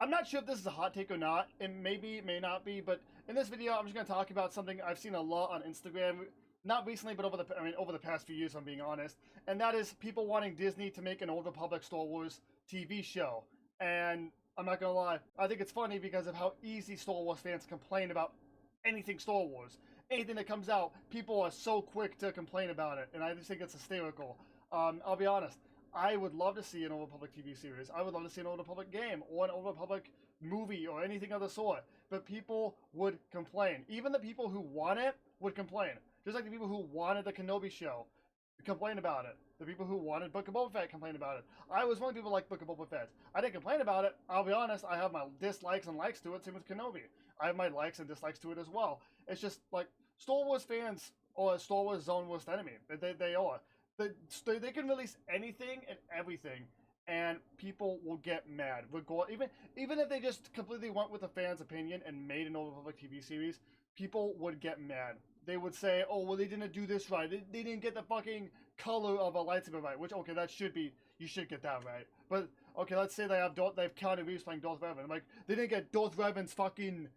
I'm not sure if this is a hot take or not. It may not be, but in this video, I'm just going to talk about something I've seen a lot on Instagram. Not recently, but over the past few years, if I'm being honest. And that is people wanting Disney to make an Old Republic Star Wars TV show. And I'm not going to lie, I think it's funny because of how easy Star Wars fans complain about anything Star Wars. Anything that comes out, people are so quick to complain about it. And I just think it's hysterical. I'll be honest. I would love to see an Old Republic TV series. I would love to see an Old Republic game or an Old Republic movie or anything of the sort. But people would complain. Even the people who want it would complain. Just like the people who wanted the Kenobi show complain about it. The people who wanted Book of Boba Fett complain about it. I was one of the people who liked Book of Boba Fett. I didn't complain about it. I'll be honest. I have my dislikes and likes to it. Same with Kenobi. I have my likes and dislikes to it as well. It's just like Star Wars fans or Star Wars zone worst enemy. They are. They can release anything and everything, and people will get mad. Even if they just completely went with the fans' opinion and made an Old Republic TV series, people would get mad. They would say, "Oh, well, they didn't do this right. They didn't get the fucking color of a lightsaber right." Which, okay, you should get that right. But okay, let's say they have Keanu Reeves playing Darth Revan. I'm like, they didn't get Darth Revan's fucking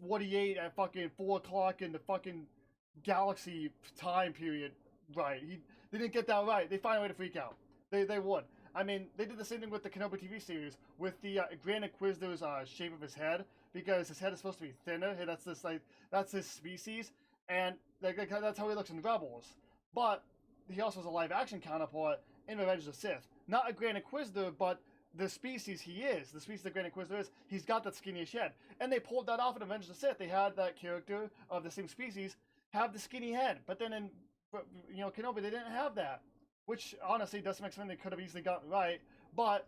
48 at fucking 4 o'clock in the fucking galaxy time period right. They didn't get that right. They find a way to freak out. They would. I mean, they did the same thing with the Kenobi TV series with the Grand Inquisitor's shape of his head, because his head is supposed to be thinner. Hey, that's his species, and that's how he looks in Rebels. But he also has a live action counterpart in Revenge of the Sith. Not a Grand Inquisitor, but the species he is, the species the Grand Inquisitor is, he's got that skinny head. And they pulled that off in Revenge of the Sith. They had that character of the same species have the skinny head, but then in Kenobi, they didn't have that, which honestly doesn't make sense. They could have easily gotten right, but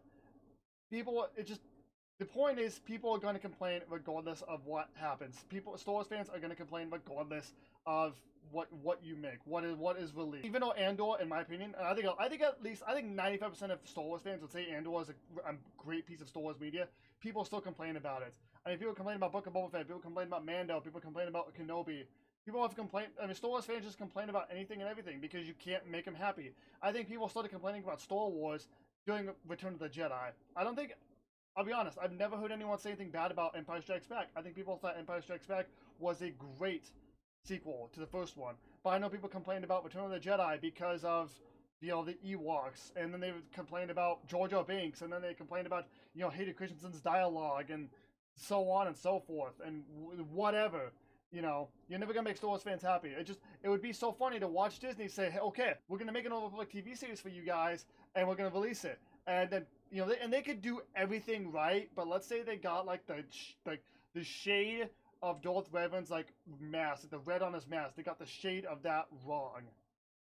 the point is, people are going to complain regardless of what happens. Star Wars fans are going to complain regardless of what you make, what is released. Even though Andor, in my opinion, and I think 95% of Star Wars fans would say Andor is a great piece of Star Wars media. People still complain about it. I mean, people complain about Book of Boba Fett, people complain about Mando, people complain about Kenobi. People have complained. I mean, Star Wars fans just complain about anything and everything because you can't make them happy. I think people started complaining about Star Wars during Return of the Jedi. I'll be honest, I've never heard anyone say anything bad about Empire Strikes Back. I think people thought Empire Strikes Back was a great sequel to the first one. But I know people complained about Return of the Jedi because of, the Ewoks. And then they complained about Jar Jar Binks. And then they complained about, Hayden Christensen's dialogue and so on and so forth. And whatever. You're never gonna make Star Wars fans happy. It would be so funny to watch Disney say, hey, okay, we're gonna make an Old Republic TV series for you guys, and we're gonna release it. And then, they could do everything right, but let's say they got like the shade of Darth Revan's like mask, like the red on his mask. They got the shade of that wrong.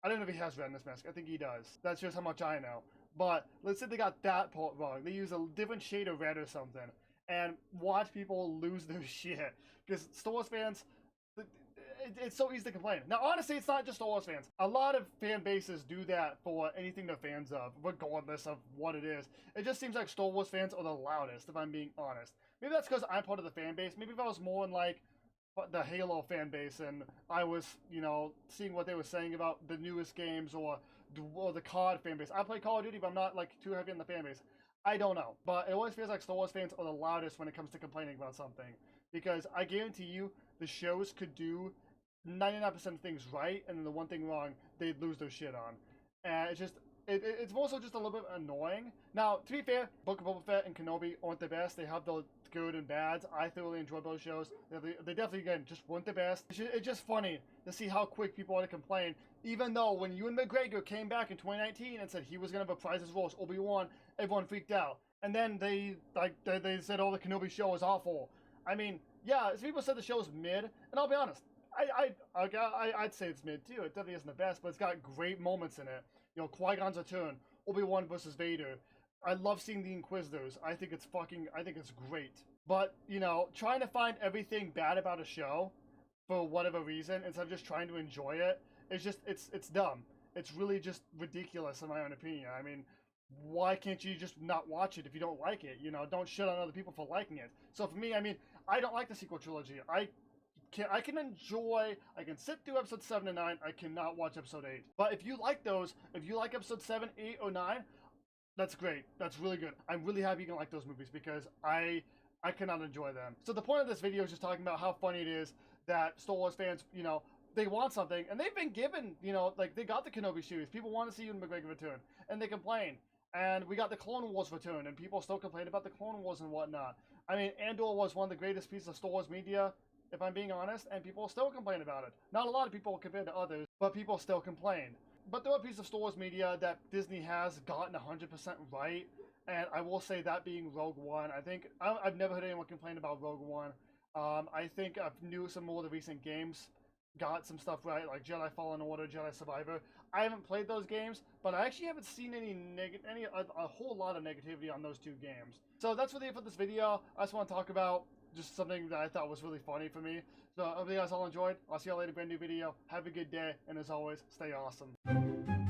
I don't know if he has red on his mask. I think he does. That's just how much I know. But let's say they got that part wrong. They use a different shade of red or something, and watch people lose their shit. Because Star Wars fans, it's so easy to complain. Now, honestly, it's not just Star Wars fans. A lot of fan bases do that for anything they're fans of, regardless of what it is. It just seems like Star Wars fans are the loudest, if I'm being honest. Maybe that's because I'm part of the fan base. Maybe if I was more in, like, the Halo fan base and I was, seeing what they were saying about the newest games or the COD fan base. I play Call of Duty, but I'm not, like, too heavy in the fan base. I don't know. But it always feels like Star Wars fans are the loudest when it comes to complaining about something. Because I guarantee you, the shows could do 99% of things right, and then the one thing wrong, they'd lose their shit on. And it's also just a little bit annoying. Now, to be fair, Book of Boba Fett and Kenobi aren't the best. They have the good and bads. I thoroughly enjoy both shows. They definitely, again, just weren't the best. It's just funny to see how quick people want to complain. Even though when Ewan McGregor came back in 2019 and said he was going to reprise his role as Obi-Wan, everyone freaked out. And then they said, oh, the Kenobi show was awful. I mean, yeah, people said the show's mid, and I'll be honest, I'd say it's mid too. It definitely isn't the best, but it's got great moments in it. Qui-Gon's return, Obi-Wan versus Vader. I love seeing the Inquisitors. I think it's great. But, trying to find everything bad about a show for whatever reason instead of just trying to enjoy it, it's dumb. It's really just ridiculous in my own opinion. I mean, why can't you just not watch it if you don't like it? Don't shit on other people for liking it. So for me, I mean, I don't like the sequel trilogy. I can sit through episode 7 and 9. I cannot watch episode 8. But if you like those, if you like episode 7, 8, or 9, That's great. That's really good. I'm really happy you can like those movies because I cannot enjoy them. So the point of this video is just talking about how funny it is that Star Wars fans, you know, they want something and they've been given, you know, like they got the Kenobi series. People want to see Ewan McGregor return and they complain. And we got the Clone Wars return and people still complain about the Clone Wars and whatnot. I mean, Andor was one of the greatest pieces of Star Wars media, if I'm being honest, and people still complain about it. Not a lot of people compared to others, but people still complain. But there are pieces of Star Wars media that Disney has gotten 100% right, and I will say that being Rogue One. I've never heard anyone complain about Rogue One. I think I've knew some more of the recent games got some stuff right, like Jedi Fallen Order, Jedi Survivor. I haven't played those games, but I actually haven't seen a whole lot of negativity on those two games. So that's really it for this video. I just want to talk about just something that I thought was really funny for me. So I hope you guys all enjoyed. I'll see you all later, brand new video. Have a good day, and as always, stay awesome.